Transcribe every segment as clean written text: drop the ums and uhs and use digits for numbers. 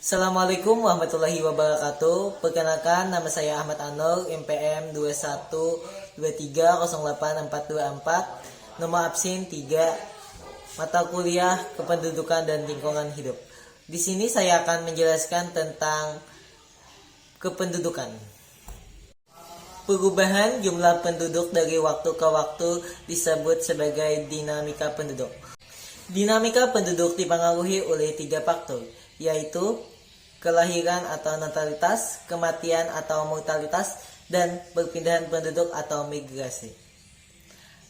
Assalamualaikum warahmatullahi wabarakatuh. Perkenalkan, nama saya Ahmad Anur, MPM 21230844, nomor absen 3, mata kuliah Kependudukan dan Lingkungan Hidup. Di sini saya akan menjelaskan tentang kependudukan. Perubahan jumlah penduduk dari waktu ke waktu disebut sebagai dinamika penduduk. Dinamika penduduk dipengaruhi oleh 3 faktor, yaitu kelahiran atau natalitas, kematian atau mortalitas, dan perpindahan penduduk atau migrasi.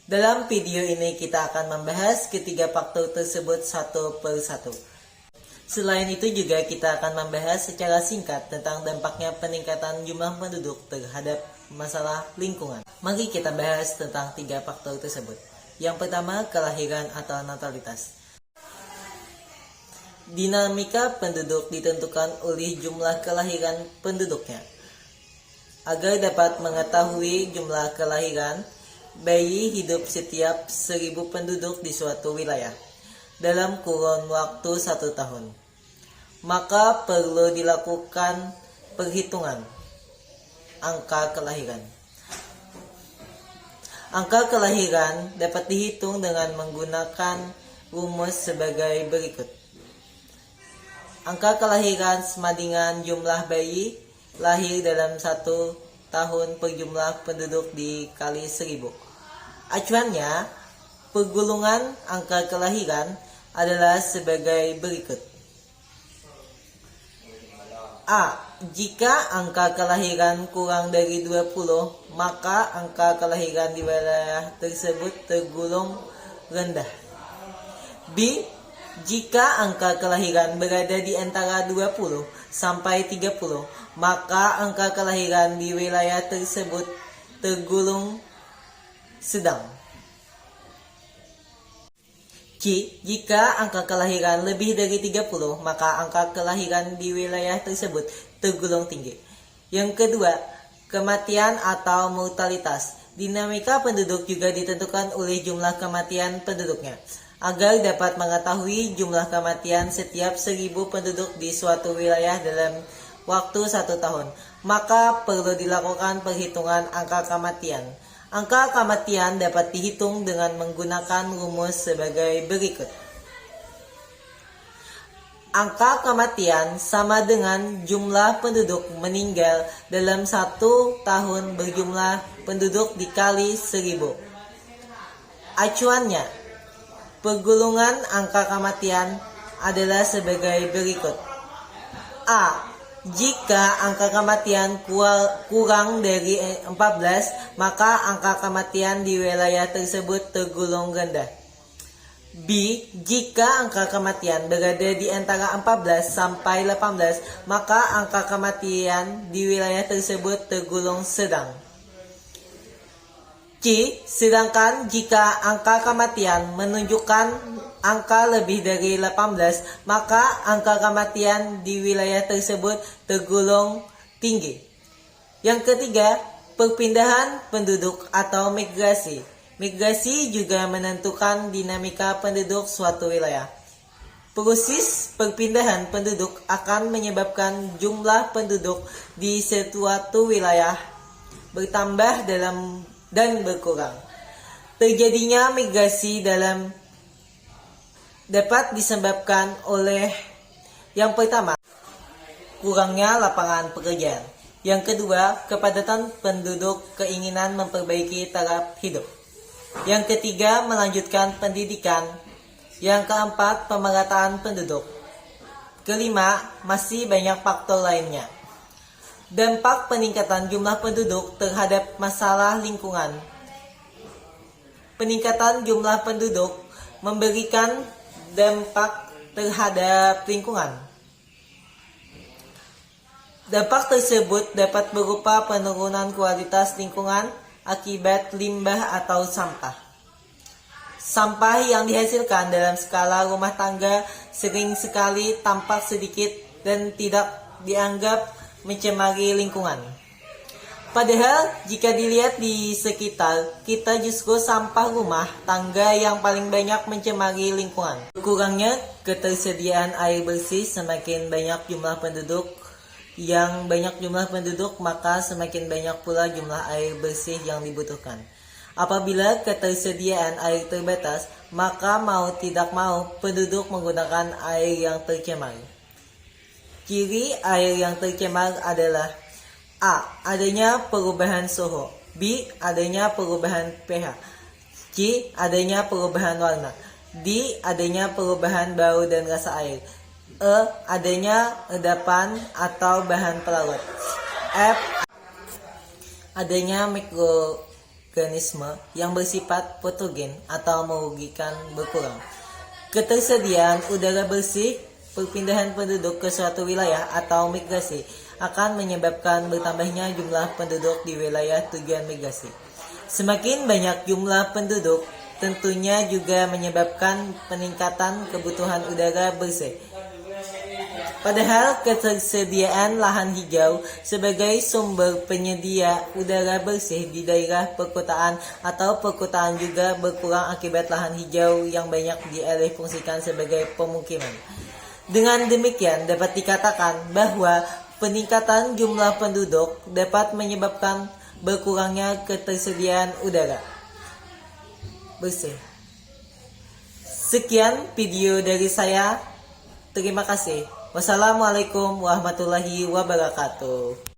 Dalam video ini kita akan membahas ketiga faktor tersebut satu per satu. Selain itu juga kita akan membahas secara singkat tentang dampaknya peningkatan jumlah penduduk terhadap masalah lingkungan. Mari kita bahas tentang 3 faktor tersebut. Yang pertama, kelahiran atau natalitas. Dinamika penduduk ditentukan oleh jumlah kelahiran penduduknya. Agar dapat mengetahui jumlah kelahiran, bayi hidup setiap 1000 penduduk di suatu wilayah dalam kurun waktu 1 tahun. Maka perlu dilakukan perhitungan angka kelahiran. Angka kelahiran dapat dihitung dengan menggunakan rumus sebagai berikut. Angka kelahiran sama dengan jumlah bayi lahir dalam 1 tahun per jumlah penduduk dikali 1000. Acuannya, pergulungan angka kelahiran adalah sebagai berikut. A. Jika angka kelahiran kurang dari 20, maka angka kelahiran di wilayah tersebut tergolong rendah. B. Jika angka kelahiran berada di antara 20 sampai 30, maka angka kelahiran di wilayah tersebut tergolong sedang. C. Jika angka kelahiran lebih dari 30, maka angka kelahiran di wilayah tersebut tergolong tinggi. Yang kedua, kematian atau mortalitas. Dinamika penduduk juga ditentukan oleh jumlah kematian penduduknya. Agar dapat mengetahui jumlah kematian setiap 1000 penduduk di suatu wilayah dalam waktu 1 tahun, maka perlu dilakukan perhitungan angka kematian. Angka kematian dapat dihitung dengan menggunakan rumus sebagai berikut. Angka kematian sama dengan jumlah penduduk meninggal dalam 1 tahun berjumlah penduduk dikali 1000. Acuannya, pergulungan angka kematian adalah sebagai berikut. A. Jika angka kematian kurang dari 14, maka angka kematian di wilayah tersebut tergolong rendah. B. Jika angka kematian berada di antara 14 sampai 18, maka angka kematian di wilayah tersebut tergolong sedang. C. Sedangkan jika angka kematian menunjukkan angka lebih dari 18, maka angka kematian di wilayah tersebut tergolong tinggi. Yang ketiga, perpindahan penduduk atau migrasi. Migrasi juga menentukan dinamika penduduk suatu wilayah. Proses perpindahan penduduk akan menyebabkan jumlah penduduk di suatu wilayah bertambah dan berkurang. Terjadinya migrasi dapat disebabkan oleh yang pertama, kurangnya lapangan pekerjaan. Yang kedua, kepadatan penduduk, keinginan memperbaiki taraf hidup. Yang ketiga, melanjutkan pendidikan. Yang keempat, pemerataan penduduk. Kelima, masih banyak faktor lainnya. Dampak peningkatan jumlah penduduk terhadap masalah lingkungan. Peningkatan jumlah penduduk memberikan dampak terhadap lingkungan. Dampak tersebut dapat berupa penurunan kualitas lingkungan akibat limbah atau sampah. Sampah yang dihasilkan dalam skala rumah tangga sering sekali tampak sedikit dan tidak dianggap mencemari lingkungan. Padahal jika dilihat di sekitar, kita justru sampah rumah tangga yang paling banyak mencemari lingkungan. Kurangnya ketersediaan air bersih, semakin banyak jumlah penduduk. Yang banyak jumlah penduduk, maka semakin banyak pula jumlah air bersih yang dibutuhkan. Apabila ketersediaan air terbatas, maka mau tidak mau penduduk menggunakan air yang tercemar. Ciri air yang tercemar adalah A. Adanya perubahan suhu. B. Adanya perubahan pH. C. Adanya perubahan warna. D. Adanya perubahan bau dan rasa air. E. Adanya endapan atau bahan pelarut. F. Adanya mikroorganisme yang bersifat patogen atau merugikan berkurang. Ketersediaan udara bersih, perpindahan penduduk ke suatu wilayah atau migrasi akan menyebabkan bertambahnya jumlah penduduk di wilayah tujuan migrasi. Semakin banyak jumlah penduduk, tentunya juga menyebabkan peningkatan kebutuhan udara bersih. Padahal ketersediaan lahan hijau sebagai sumber penyedia udara bersih di daerah perkotaan atau perkotaan juga berkurang akibat lahan hijau yang banyak dialihfungsikan sebagai pemukiman. Dengan demikian dapat dikatakan bahwa peningkatan jumlah penduduk dapat menyebabkan berkurangnya ketersediaan udara bersih. Sekian video dari saya. Terima kasih. Wassalamualaikum warahmatullahi wabarakatuh.